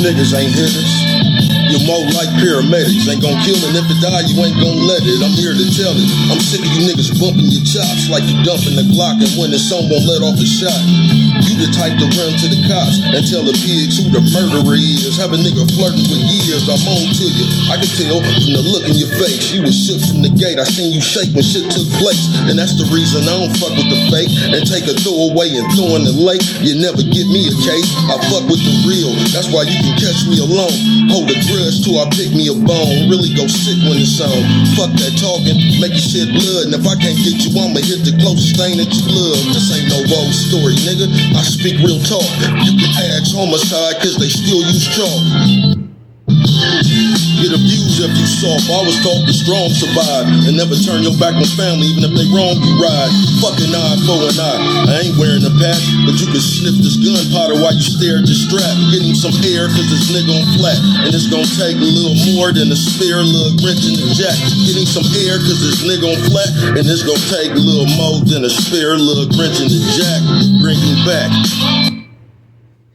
niggas ain't hitters. You're more like paramedics. Ain't gon' kill it, if it die, you ain't gon' let it. I'm here to tell it. I'm sick of you niggas bumping your chops like you dumping the Glock, and when the sun won't let off a shot, you the type to run to the cops and tell the pigs who the murderer is. Have a nigga flirting with years, I'm on to you. I can tell from the look in your face. You was shook from the gate, I seen you shake when shit took place. And that's the reason I don't fuck with the fake and take a throwaway and throw in the lake. You never get me a case, I fuck with the real. That's why you can catch me alone. Hold a grudge till I pick me a bone. Really go sick when it's on. Fuck that talking, make you shed blood. And if I can't get you, I'ma hit the closest thing that you love. This ain't no old story, nigga. I speak real talk. You can ask homicide, cause they still use chalk. Get abused if you soft. I was taught the strong survive and never turn your back on family, even if they wrong you ride. Fucking eye for an eye. I ain't wearing a patch, but you can sniff this gunpowder while you stare at the strap. Getting some air cause this nigga on flat, and it's gonna take a little more than a spare little wrench in the jack. Getting some air cause this nigga on flat, and it's gonna take a little more than a spare little wrench in the jack. Bring me back.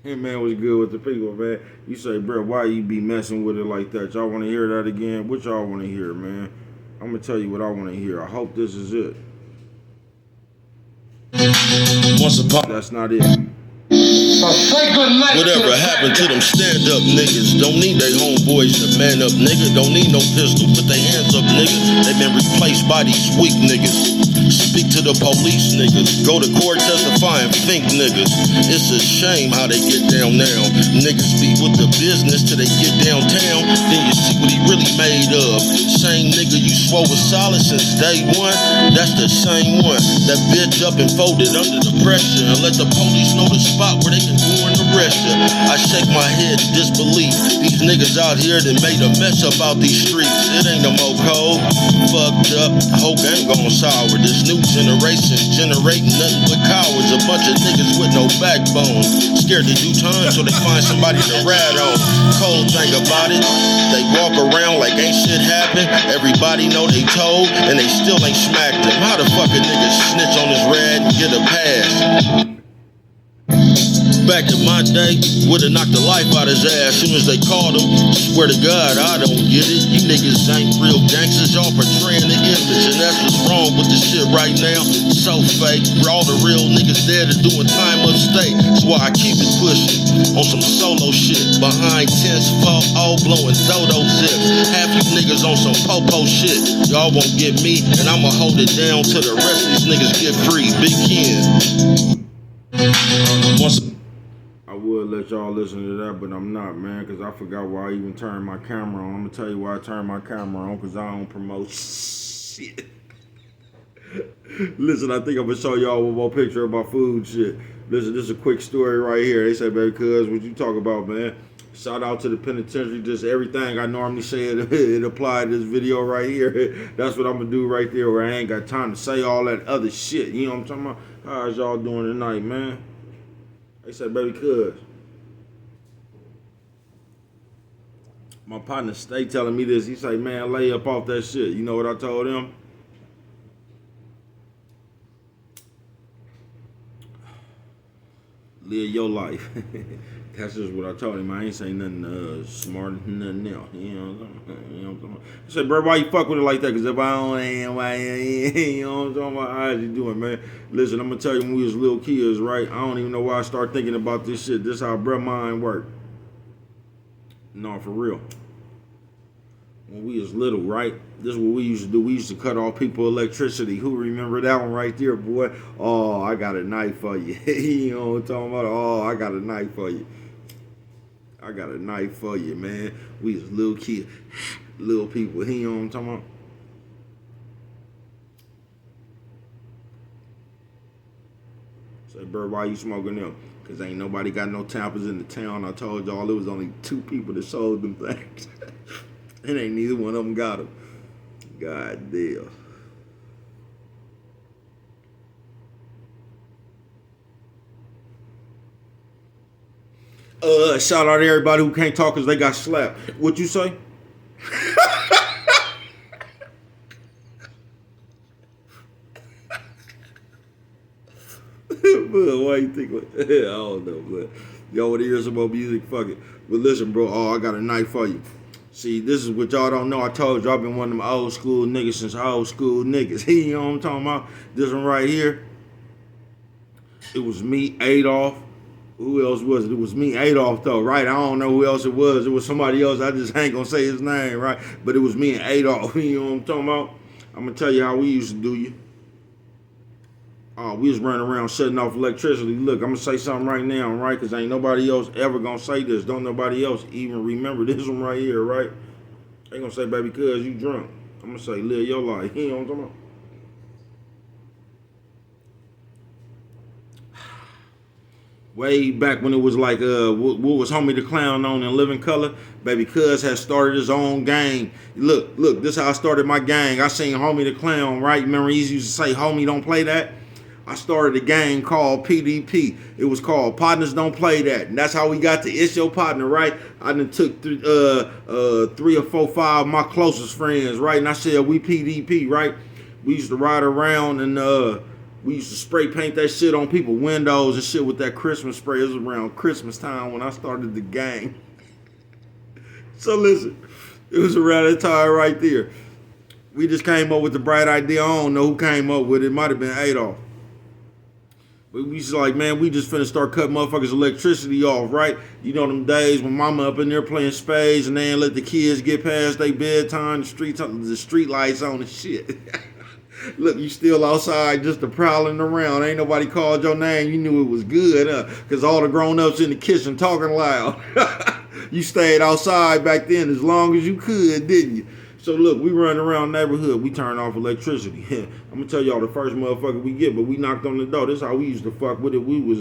Hey man, what's good with the people, man? You say, bro, why you be messing with it like that? Y'all want to hear that again? What y'all want to hear, man? I'm gonna tell you what I want to hear. I hope this is it. Once upon That's not it. whatever happened to them stand-up niggas? Don't need they homeboys to man up, nigga. Don't need no pistol, put their hands up, nigga. They been replaced by these weak niggas. Speak to the police niggas. Go to court, testify and think niggas. It's a shame how they get down now. Niggas be with the business till they get downtown. Then you see what he really made of. Same nigga you swore was solid since day one. That's the same one that bitch up and folded under the pressure and let the police know the spot where they can go and arrest you. I shake my head in disbelief. These niggas out here that made a mess about these streets. It ain't no more cold. Fucked up. Whole game gone sour. This new generation generating nothing but cowards. A bunch of niggas with no backbone. Scared to do time so they find somebody to rat on. Cold thing about it, they walk around like ain't shit happened. Everybody know they told and they still ain't smacked them. How the fuck a nigga snitch on his rat and get a pass? Back in my day, would've knocked the life out his ass soon as they called him. Swear to God, I don't get it. You niggas ain't real gangsters, y'all portraying the image. And that's what's wrong with the shit right now. So fake, all the real niggas dead are doing time upstate. That's why I keep it pushing on some solo shit. Behind tents, all blowing dodo zips. Half you niggas on some popo shit. Y'all won't get me, and I'ma hold it down till the rest of these niggas get free. Big Ken. I would let y'all listen to that, but I'm not, man, because I forgot why I even turned my camera on. I'm going to tell you why I turned my camera on, because I don't promote shit. Listen, I think I'm going to show y'all one more picture of my food shit. Listen, this is a quick story right here. They say, baby, cuz, what you talk about, man? Shout out to the penitentiary. Just everything I normally say, it applied to this video right here. That's what I'm going to do right there, where I ain't got time to say all that other shit. You know what I'm talking about? How's y'all doing tonight, man? They said, baby, cuz. My partner stay telling me this. He say, man, lay up off that shit. You know what I told him? Live your life. That's just what I told him. I ain't saying nothing smarter than nothing else. You know what I'm talking about? He said, bro, why you fuck with it like that? Because if I don't, you know what I'm talking about? How's you doing, man? Listen, I'm going to tell you, when we was little kids, right? I don't even know why I started thinking about this shit. This how bruh mind work. No, for real. When we was little, right? This is what we used to do. We used to cut off people electricity. Who remember that one right there, boy? Oh, I got a knife for you. You know what I'm talking about? Oh, I got a knife for you. I got a knife for you, man. We was little kids, little people. You know what I'm talking about? Say, bro, why you smoking them? Because ain't nobody got no tappers in the town. I told y'all it was only 2 people that sold them things. And ain't neither one of them got them. God damn. Shout out to everybody who can't talk because they got slapped. What you say? Why you think? I don't know, but Y'all want to hear some more music? Fuck it. But listen, bro. Oh, I got a knife for you. See, this is what y'all don't know. I told you I've been one of them old school niggas since old school niggas. You know what I'm talking about? This one right here. It was me, Adolf. Who else was it? It was me, Adolf, though, right? I don't know who else it was. It was somebody else. I just ain't gonna say his name, right? But it was me and Adolf. You know what I'm talking about? I'm gonna tell you how we used to do you. We was running around shutting off electricity. Look, I'm gonna say something right now, right? Because ain't nobody else ever gonna say this. Don't nobody else even remember this one right here, right? Ain't gonna say, baby, cuz you drunk. I'm gonna say, live your life. You know what I'm talking about? Way back when it was like, what was Homie the Clown on in Living Color? Baby Cuz had started his own gang. Look, this how I started my gang. I seen Homie the Clown, right? Remember he used to say, homie, don't play that? I started a gang called PDP. It was called Partners Don't Play That. And that's how we got to It's Your Partner, right? I done took 3 or 4, 5 of my closest friends, right? And I said, we PDP, right? We used to ride around and we used to spray paint that shit on people's windows and shit with that Christmas spray. It was around Christmas time when I started the gang. So listen, it was around that time right there. We just came up with the bright idea. I don't know who came up with it. It might have been Adolf. But we was like, man, we just finna start cutting motherfuckers' electricity off, right? You know them days when mama up in there playing spades and they ain't let the kids get past their bedtime, the street lights on and shit. Look, you still outside just prowling around. Ain't nobody called your name. You knew it was good, huh? Because all the grown-ups in the kitchen talking loud. You stayed outside back then as long as you could, didn't you? So look, we run around the neighborhood. We turn off electricity. I'm going to tell y'all the first motherfucker we get, but we knocked on the door. This is how we used to fuck with it. We was,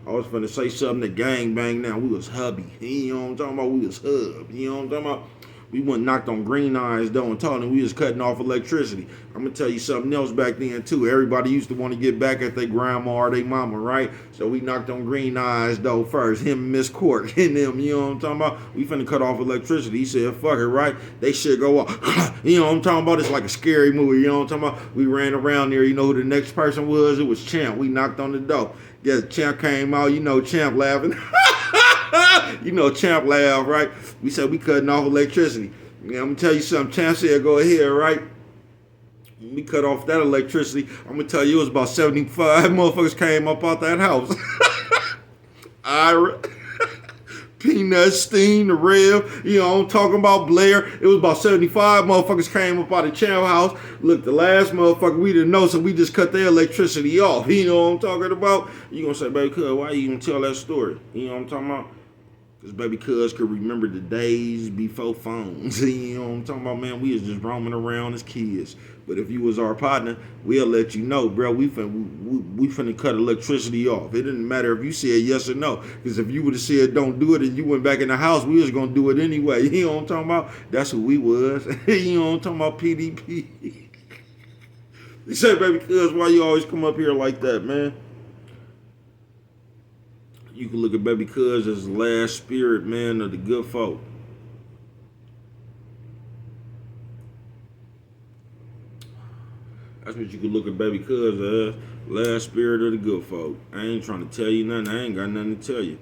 I was finna say something to gang bang now. We was hubby. You know what I'm talking about? We was hub. You know what I'm talking about? We went knocked on Green Eyes though and told them we was cutting off electricity. I'm gonna tell you something else back then too. Everybody used to want to get back at their grandma or their mama, right? So we knocked on Green Eyes though first. Him and Miss Court and them, you know what I'm talking about? We finna cut off electricity. He said, fuck it, right? They should go off. You know what I'm talking about? It's like a scary movie, you know what I'm talking about? We ran around there, you know who the next person was? It was Champ. We knocked on the door. Guess Champ came out, you know Champ laughing. You know Champ laughed, right? We said we cutting off electricity. Yeah, I'm gonna tell you something. Champ said, go ahead, right? When we cut off that electricity, I'm gonna tell you it was about 75 motherfuckers came up out that house. Ira, Peanut, Steen, the Rev, you know, I'm talking about Blair. It was about 75 motherfuckers came up out of Champ house. Look, the last motherfucker we didn't know, so we just cut their electricity off. You know what I'm talking about? You gonna say, baby, cuz, why you even tell that story? You know what I'm talking about? Because baby cuz could remember the days before phones. You know what I'm talking about, man? We was just roaming around as kids. But if you was our partner, we'll let you know, bro, we finna cut electricity off. It didn't matter if you said yes or no. Because if you would have said don't do it and you went back in the house, we was going to do it anyway. You know what I'm talking about? That's who we was. You know what I'm talking about, PDP. They said, baby cuz, why you always come up here like that, man? You can look at baby cuz as the last spirit, man, of the good folk. That's what you can look at baby cuz as, last spirit of the good folk. I ain't trying to tell you nothing. I ain't got nothing to tell you.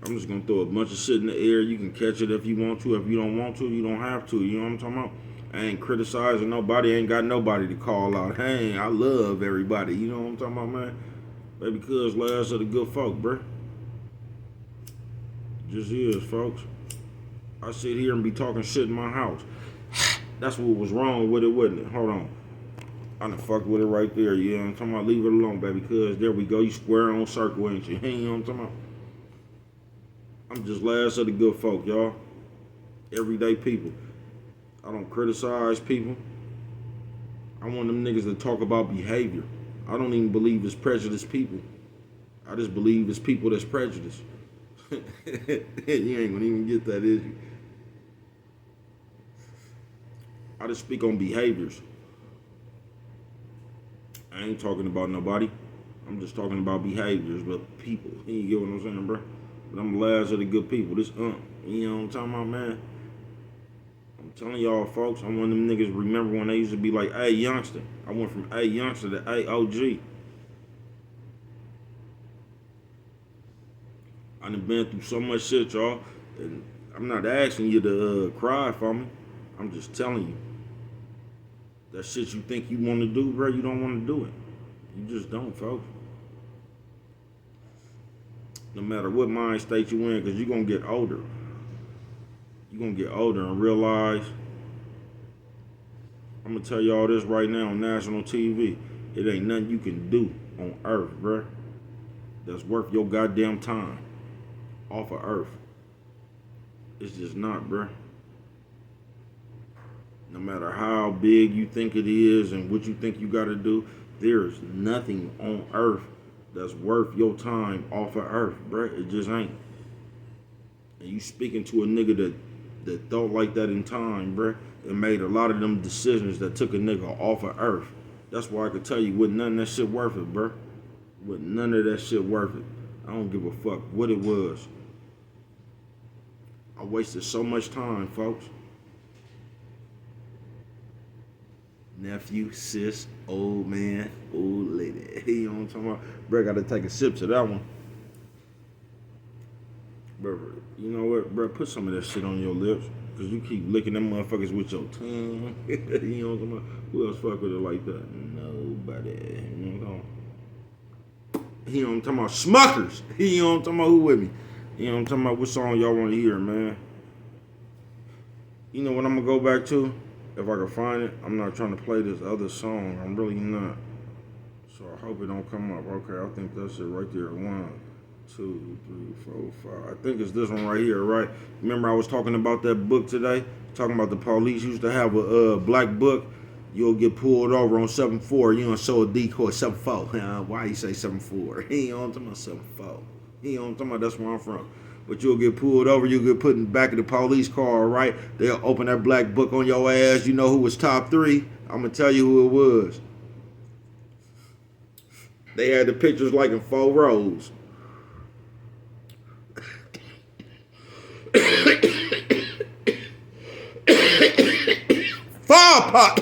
I'm just gonna throw a bunch of shit in the air. You can catch it if you want to. If you don't want to, you don't have to. You know what I'm talking about? I ain't criticizing nobody. I ain't got nobody to call out. Hey, I love everybody. You know what I'm talking about, man? Baby cuz last of the good folk, bruh. Just is, folks. I sit here and be talking shit in my house. That's what was wrong with it, wasn't it? Hold on. I done fucked with it right there. You know what I'm talking about? Leave it alone, baby, cuz there we go. You square on circle, ain't you? You know what I'm talking about? I'm just last of the good folk, y'all. Everyday people. I don't criticize people. I want them niggas to talk about behavior. I don't even believe it's prejudiced people. I just believe it's people that's prejudiced. You ain't gonna even get that, is you? I just speak on behaviors. I ain't talking about nobody. I'm just talking about behaviors, but people. You get what I'm saying, bro? But I'm the last of the good people. This you know what I'm talking about, man? I'm telling y'all, folks, I'm one of them niggas remember when they used to be like, hey, youngster. I went from hey, youngster to hey, OG. I done been through so much shit, y'all. And I'm not asking you to cry for me. I'm just telling you. That shit you think you want to do, bro, you don't want to do it. You just don't, folks. No matter what mind state you in, because you're going to get older. You're going to get older and realize, I'm going to tell y'all this right now on national TV. It ain't nothing you can do on earth, bro, that's worth your goddamn time off of earth. It's just not, bro. No matter how big you think it is and what you think you got to do, there's nothing on earth that's worth your time off of earth, bruh. It just ain't. And you speaking to a nigga that thought like that in time, bruh, and made a lot of them decisions that took a nigga off of earth. That's why I could tell you, wasn't none of that shit worth it, bruh. Wasn't none of that shit worth it. I don't give a fuck what it was. I wasted so much time, folks. Nephew, sis, old man, old lady. You know what I'm talking about? Bro, gotta take a sip to that one. Bro, you know what, bro? Put some of that shit on your lips. Cause you keep licking them motherfuckers with your tongue. You know what I'm talking about? Who else fuck with it like that? Nobody. You know what I'm talking about? You know what I'm talking about? Smuckers. You know what I'm talking about? Who with me? You know what I'm talking about? What song y'all want to hear, man? You know what I'm gonna go back to? If I can find it, I'm not trying to play this other song. I'm really not. So I hope it don't come up. Okay, I think that's it right there. 1, 2, 3, 4, 5. I think it's this one right here, right? Remember I was talking about that book today? Talking about the police used to have a black book. You'll get pulled over on 7-4. You know, show a decoy 7-4. Why you say 7-4? He ain't on talking about 7-4. He ain't on talking about that's where I'm from. But you'll get pulled over, you'll get put in the back of the police car, right? They'll open that black book on your ass. You know who was top 3? I'm going to tell you who it was. They had the pictures like in 4 rows. Fire pop!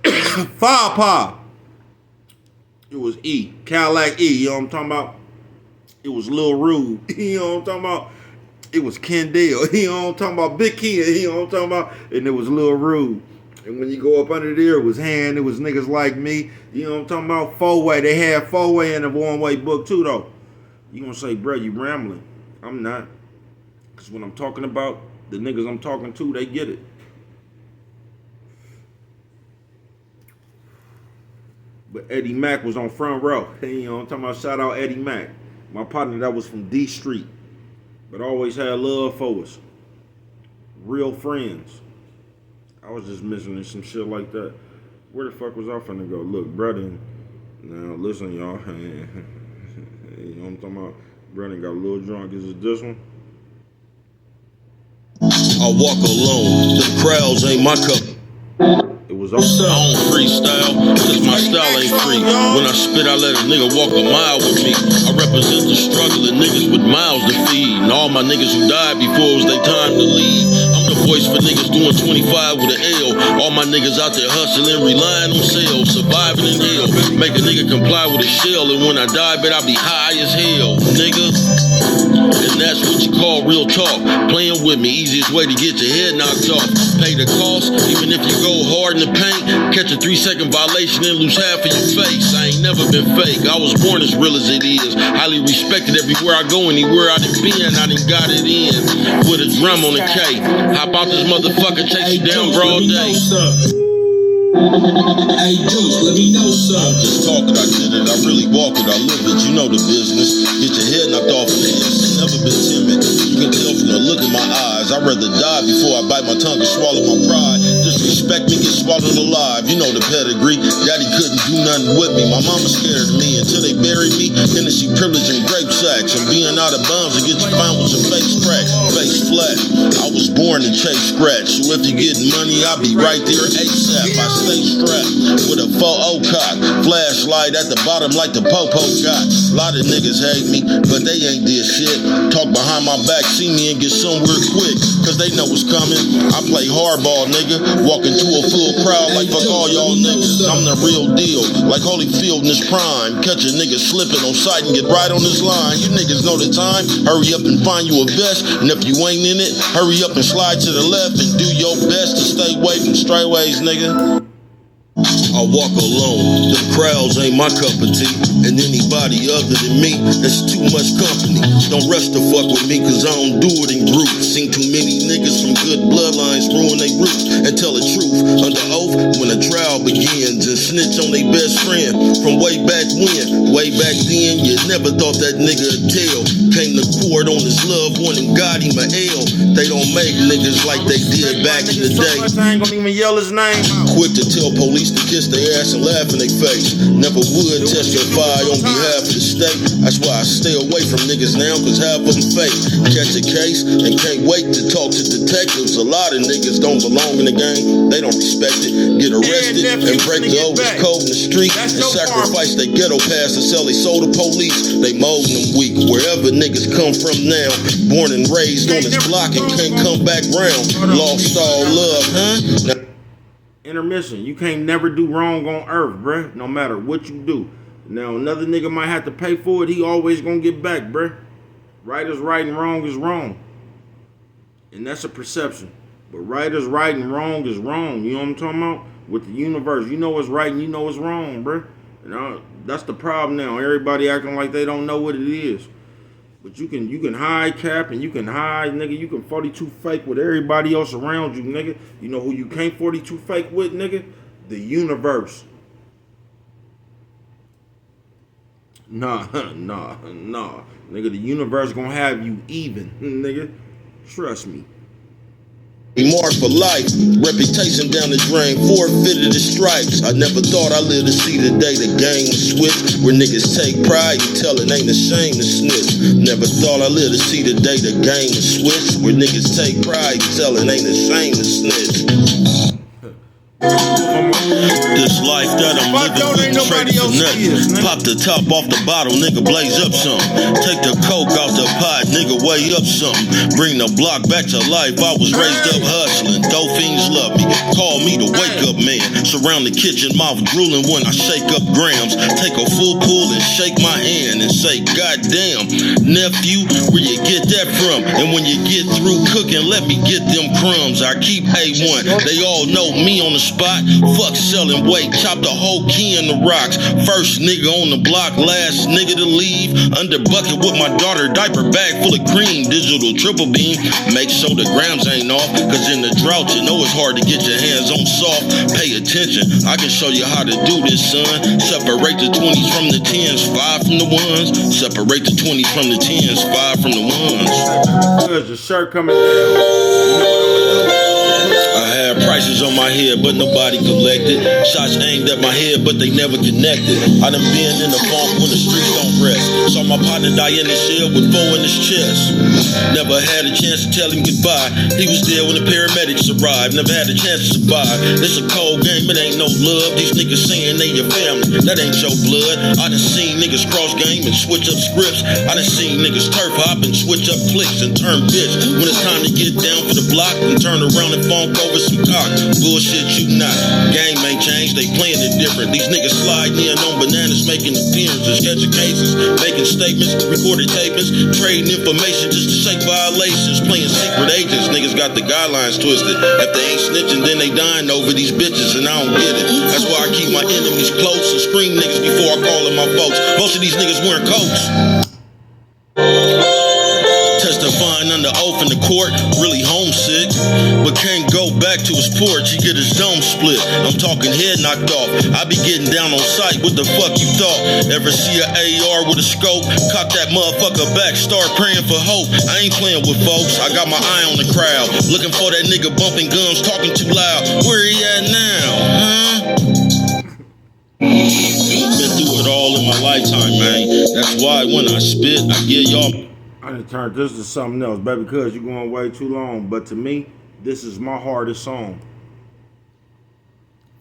Fire pop! It was E. Cadillac E, you know what I'm talking about? It was Lil Rude, you know what I'm talking about? It was Kendall, you know what I'm talking about? Big Ken, you know what I'm talking about? And it was Lil Rude. And when you go up under there, it was Han, it was niggas like me, you know what I'm talking about? 4-way, they had 4-way in the one-way book too, though. You gonna say, bro, you rambling. I'm not. Because when I'm talking about, the niggas I'm talking to, they get it. But Eddie Mack was on front row. You know what I'm talking about? Shout out Eddie Mack. My partner that was from D Street, but always had love for us. Real friends. I was just missing some shit like that. Where the fuck was I finna go? Look, brother. Now listen, y'all. You know what I'm talking about? Brother got a little drunk. Is it this one? I walk alone. The crowds ain't my cup. It was on. I don't freestyle, cause my style ain't free. When I spit, I let a nigga walk a mile with me. I represent the struggling niggas with miles to feed. And all my niggas who died before it was their time to leave. I'm the voice for niggas doing 25 with an L. All my niggas out there hustling, relying on sales, surviving in hell. Make a nigga comply with a shell, and when I die, bet I be high as hell, nigga. And that's what you call real talk. Playing with me, easiest way to get your head knocked off. Pay the cost, even if you go hard in the paint. Catch a 3-second violation and lose half of your face. I ain't never been fake. I was born as real as it is. Highly respected everywhere I go, anywhere I done been, I done got it in. With a drum on the K. Hop out this motherfucker, chase you down broad day. Hey, Juice, let me know something. I'm just talking, I did it, I really walk it, I live it, you know the business. Get your head knocked off in the ass, never been timid. You can tell from the look in my eyes, I'd rather die before I bite my tongue and swallow my pride. Disrespect me, get swallowed alive, you know the pedigree. Daddy couldn't do nothing with me, my mama scared of me until they buried me. Hennessy privilege and grape sacks, and being out of bounds and get you found with your face cracked, face flat. I was born to chase scratch, so if you getting money, I'll be right there ASAP. I stay strapped with a 4-0 cock, flashlight at the bottom like the Popo got. A lot of niggas hate me, but they ain't did shit. Talk behind my back, see me and get somewhere quick, cause they know what's coming. I play hardball, nigga, walk into a full crowd like fuck all y'all niggas. I'm the real deal, like Holyfield in his prime. Catch catch a nigga slipping on sight and get right on this line. You niggas know the time. Hurry up and find you a vest. And if you ain't in it, hurry up and slide to the left and do your best to stay away from strayways, nigga. I walk alone, the crowds ain't my cup of tea. And anybody other than me, that's too much company. Don't rush to fuck with me, cause I don't do it in groups. Seen too many niggas from good bloodlines ruin they roots and tell the truth under oath when a trial begins and snitch on their best friend from way back when. Way back then, you never thought that nigga would tell. Came to court on his loved one and got him a L. They don't make niggas like they did back in the day. I ain't gonna even yell his name out. Quick to tell police to kiss their ass and laugh in their face. Never would testify on behalf of the state. That's why I stay away from niggas now, cause half of them fake. Catch a case and can't wait to talk to detectives. A lot of niggas don't belong in the game. They don't respect it. Get arrested and break the oldest code in the street and sacrifice their ghetto pass to sell they soul to police. They molding them weak. Wherever niggas come from now, born and raised on this block and can't come back round. Lost all love, huh? Now, Intermission. You can't never do wrong on earth, bruh. No matter what you do. Now, another nigga might have to pay for it. He always gonna get back, bruh. Right is right and wrong is wrong. And that's a perception. But right is right and wrong is wrong. You know what I'm talking about? With the universe. You know what's right and you know what's wrong, bruh. And that's the problem now. Everybody acting like they don't know what it is. But you can hide cap and you can hide, nigga. You can 42 fake with everybody else around you, nigga. You know who you can't 42 fake with, nigga? The universe. Nah. Nigga, the universe gonna have you even, nigga. Trust me. marked for life, reputation down the drain, forfeited the stripes. I never thought I'd live to see the day the game was switched, where niggas take pride and tell it ain't a shame to snitch. Never thought I'd live to see the day the game was switched, where niggas take pride and tell it ain't a shame to snitch. This life that I'm living with trading for nothing. Pop the top off the bottle, nigga, blaze up some. Take the coke out the pot, nigga, weigh up something. Bring the block back to life, I was raised up hustling. Dope fiends love me, call me the wake up man. Surround the kitchen, mouth drooling when I shake up grams. Take a full pull and shake my hand and say, goddamn, nephew, where you get that from? And when you get through cooking, let me get them crumbs. I keep A1, they all know me on the spot. Fuck selling weight, chop the whole key in the rocks. First nigga on the block, last nigga to leave. Under bucket with my daughter, diaper bag full of cream. Digital triple beam, make sure the grams ain't off. Cause in the drought, you know it's hard to get your hands on soft. Pay attention, I can show you how to do this, son. Separate the 20s from the 10s, 5 from the 1s. Separate the 20s from the 10s, 5 from the 1s. There's a shirt coming down. You know what I'm gonna do? I had prices on my head, but nobody collected. Shots aimed at my head, but they never connected. I done been in the funk when the streets don't rest. Saw my partner die in his shell with 4 in his chest. Never had a chance to tell him goodbye. He was there when the paramedics arrived. Never had a chance to survive. It's a cold game, it ain't no love. These niggas saying they your family, that ain't your blood. I done seen niggas cross game and switch up scripts. I done seen niggas turf hop and switch up clicks and turn bitch. When it's time to get down for the block and turn around and funk over some cock. Bullshit, you not. Game ain't changed, they playing it different. These niggas sliding in on bananas, making appearances, catching cases, making statements, recorded tapings, trading information just to shake violations, playing secret agents. Niggas got the guidelines twisted. If they ain't snitching, then they dying over these bitches, and I don't get it. That's why I keep my enemies close and scream niggas before I call them my folks. Most of these niggas wearing coats. Testifying under oath in the court, really homesick, but can't go back to his porch. He get his dome split. I'm talking head knocked off. I be getting down on sight. What the fuck you thought? Ever see an AR with a scope? Cock that motherfucker back. Start praying for hope. I ain't playing with folks. I got my eye on the crowd, looking for that nigga bumping gums, talking too loud. Where he at now? Huh? Been through it all in my lifetime, man. That's why when I spit, I give y'all. I done turned this to something else, baby, because you're going way too long. But to me, this is my hardest song.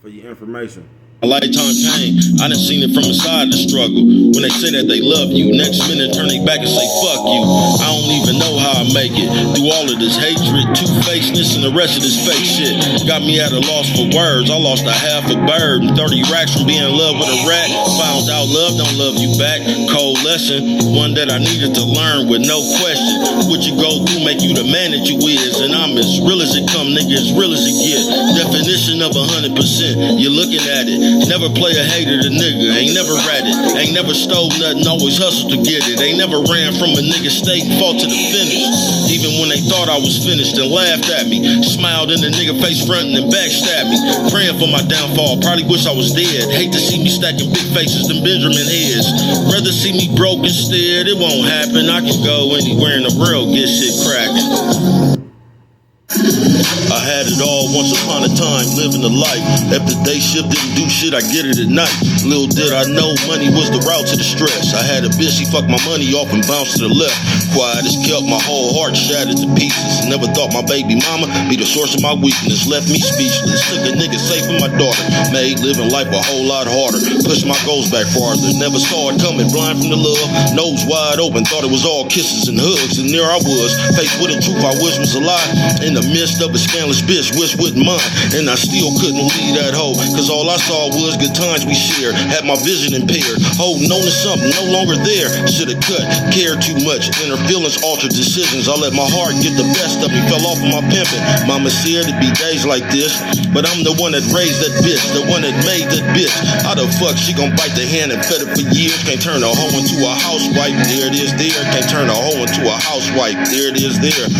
For your information. A lifetime pain, I done seen it from inside the struggle. When they say that they love you, next minute turn they back and say fuck you. I don't even know how I make it through all of this hatred, two-facedness, and the rest of this fake shit. Got me at a loss for words. I lost a half a bird and 30 racks from being in love with a rat. Found out love don't love you back. Cold lesson, one that I needed to learn with no question. What you go through make you the man that you is, and I'm as real as it come, nigga, as real as it get. Definition of 100%, you're looking at it. Never play a hater to nigga, ain't never ratted, ain't never stole nothing, always hustled to get it. Ain't never ran from a nigga state and fought to the finish. Even when they thought I was finished and laughed at me, smiled in the nigga face frontin' and backstabbed me. Praying for my downfall, probably wish I was dead. Hate to see me stacking big faces than Benjamin heads. Rather see me broke instead, it won't happen. I can go anywhere in the world, get shit cracking. I had it all once upon a time, living the life. If the day shift didn't do shit, I get it at night. Little did I know money was the route to the stress. I had a bitch, she fucked my money off and bounced to the left. Quiet as kept, my whole heart shattered to pieces. Never thought my baby mama be the source of my weakness. Left me speechless, took a nigga safe from my daughter. Made living life a whole lot harder. Pushed my goals back farther. Never saw it coming, blind from the love. Nose wide open, thought it was all kisses and hugs. And there I was, faced with a truth I wish was a lie. In the midst of a scandalous bitch, wish wouldn't mind. And I still couldn't leave that hoe, cause all I saw was good times we shared. Had my vision impaired, holding on to something no longer there. Should've cut, cared too much. Inner feelings altered decisions. I let my heart get the best of me, fell off of my pimping. Mama said it'd be days like this, but I'm the one that raised that bitch, the one that made that bitch. How the fuck she gon' bite the hand and fed it for years? Can't turn a hoe into a housewife, there it is there. Can't turn a hoe into a housewife, there it is there.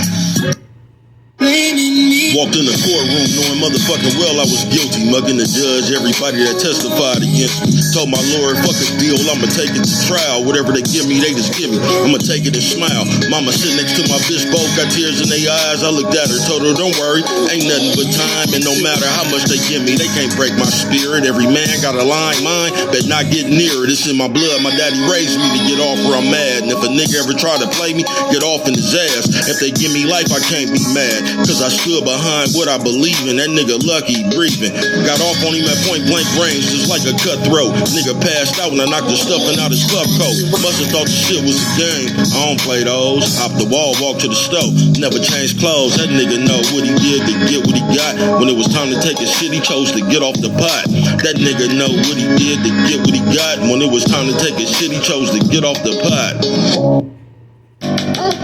Walked in the courtroom knowing motherfucking well I was guilty, mugging the judge, everybody that testified against me. Told my lawyer, fuck a deal, I'ma take it to trial. Whatever they give me, they just give me. I'ma take it and smile. Mama sitting next to my bitch, both got tears in their eyes. I looked at her, told her, don't worry, ain't nothing but time. And no matter how much they give me, they can't break my spirit. Every man got a line, mine, but not get near it. It's in my blood, my daddy raised me to get off where I'm mad. And if a nigga ever try to play me, get off in his ass. If they give me life, I can't be mad, cause I stood behind what I believe in. That nigga lucky breathing. Got off on him at point blank range, just like a cutthroat. Nigga passed out and I knocked the stuffing out his cuff coat. Must've thought the shit was a game. I don't play those. Hop the wall, walk to the stove. Never change clothes. That nigga know what he did to get what he got. When it was time to take his shit, he chose to get off the pot. That nigga know what he did to get what he got. When it was time to take his shit, he chose to get off the pot.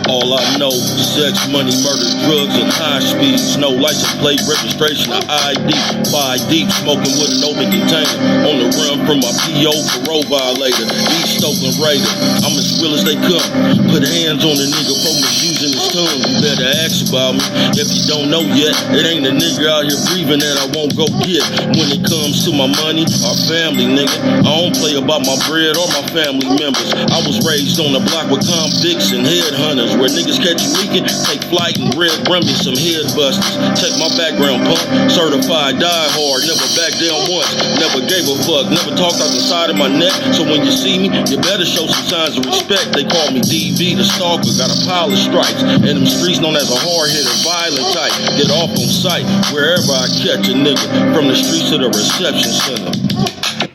All I know, sex, money, murder, drugs, and high speeds. No license plate, registration, or ID. Buy deep, smoking with an open container. On the run from my PO, parole violator. East Oakland Raider. I'm as real as they come. Put hands on the nigga for misusing his tongue. You better ask about me. If you don't know yet, it ain't a nigga out here breathing that I won't go get. When it comes to my money or family, nigga, I don't play about my bread or my family members. I was raised on the block with convicts and headhunters, where niggas catch you leaking, take flight and red run me some head busters. Check my background, punk, certified, die hard, never back down once, never gave a fuck, never talked out the side of my neck. So when you see me, you better show some signs of respect. They call me DV, the stalker, got a pile of stripes, and them streets known as a hard-headed, violent type. Get off on sight wherever I catch a nigga, from the streets to the reception center.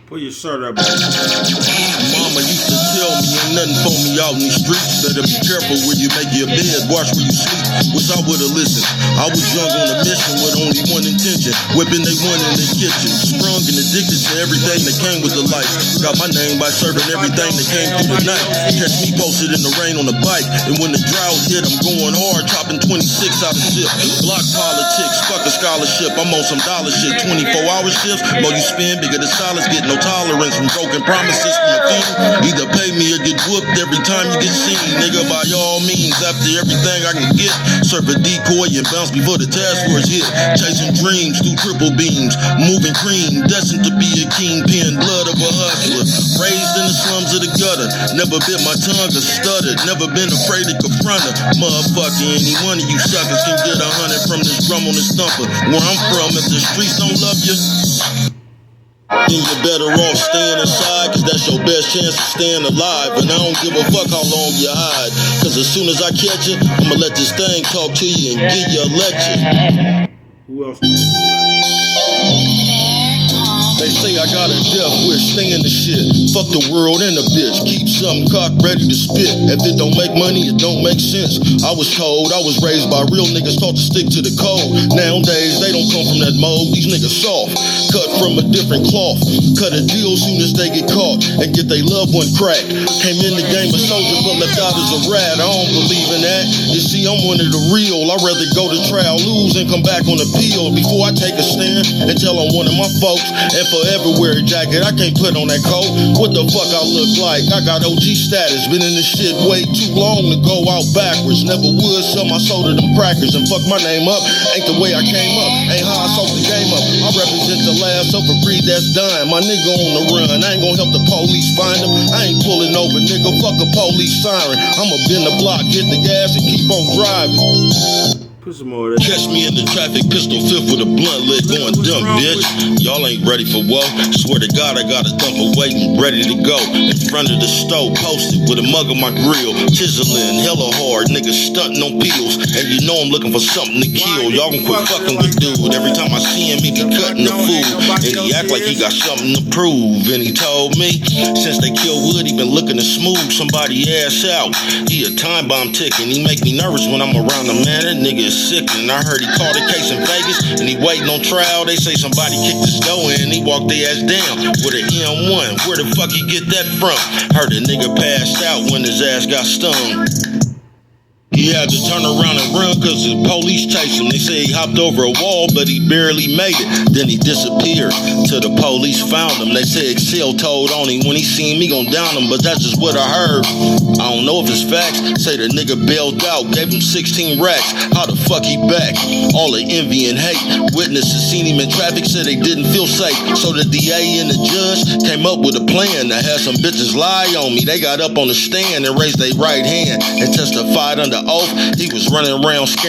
Put your shirt up, bro. Mama used to tell me ain't nothing for me out in these streets. Better be careful where you make your bed, watch where you sleep. Wish I would've listened. I was young on a mission with only one intention, whipping they one in the kitchen. Sprung and addicted to everything that came with the life. Got my name by serving everything that came through the night. Catch me posted in the rain on the bike, and when the drought hit, I'm going hard, chopping 26 out of zip. Block politics, fuck a scholarship. I'm on some dollar shit, 24-hour shifts. More you spend, bigger the solids get. No tolerance from broken promises from a few. Either pay me or get whooped every time you get seen. Nigga, by all means, after everything I can get, serve a decoy and bounce before the task force hit. Chasing dreams through triple beams, moving cream, destined to be a kingpin, blood of a hustler. Raised in the slums of the gutter, never bit my tongue or stuttered, never been afraid to confront her. Motherfucker, any one of you suckers can get 100 from this drum on this thumper. Where I'm from, if the streets don't love you, then you're better off staying inside, cause that's your best chance of staying alive. And I don't give a fuck how long you hide, cause as soon as I catch you, I'ma let this thing talk to you and give you a lecture. Who else? They They say I got a death wish, staying the shit. Fuck the world and the bitch. Keep something cocked, ready to spit. If it don't make money, it don't make sense. I was told, I was raised by real niggas taught to stick to the code. Nowadays, they don't come from that mold. These niggas soft, cut from a different cloth. Cut a deal soon as they get caught and get their loved one cracked. Came in the game a soldier, but left out as a rat. I don't believe in that. You see, I'm one of the real. I'd rather go to trial, lose, and come back on appeal before I take a stand and tell on one of my folks. And forever wear a jacket, I can't put on that coat. What the fuck I look like? I got OG status, been in this shit way too long to go out backwards. Never would sell my soul to them crackers and fuck my name up. Ain't the way I came up, ain't how I sold the game up. I represent the last of a breed that's dying. My nigga on the run, I ain't gonna help the police find him. I ain't pulling over, nigga, fuck a police siren. I'ma bend the block, hit the gas and keep on driving. Put some more of that. Catch me in the traffic, pistol fifth with a blunt lit going dumb, bitch. Y'all ain't ready for woe. Swear to God, I got a thumper waiting, ready to go. In front of the stove, posted with a mug on my grill. Chiseling, hella hard, niggas stunting on pills. And you know I'm looking for something to kill. Y'all can quit fucking with dude. Every time I see him, he be cutting the food. And he act like he got something to prove. And he told me, since they killed Wood, he been looking to smooth somebody ass out. He a time bomb ticking. He make me nervous when I'm around the man. That nigga is sickening. I heard he caught a case in Vegas and he waiting on trial. They say somebody kicked his door in and he walked their ass down with an M1. Where the fuck he get that from? Heard a nigga passed out when his ass got stung. He had to turn around and run cause the police chased him. They say he hopped over a wall but he barely made it. Then he disappeared till the police found him. They say Excel told on him when he seen me gon' down him, but that's just what I heard. I don't know if it's facts. Say the nigga bailed out, gave him 16 racks. How the fuck he back? All the envy and hate. Witnesses seen him in traffic, said they didn't feel safe. So the DA and the judge came up with a plan to have some bitches lie on me. They got up on the stand and raised their right hand and testified under oath. He was running around scaring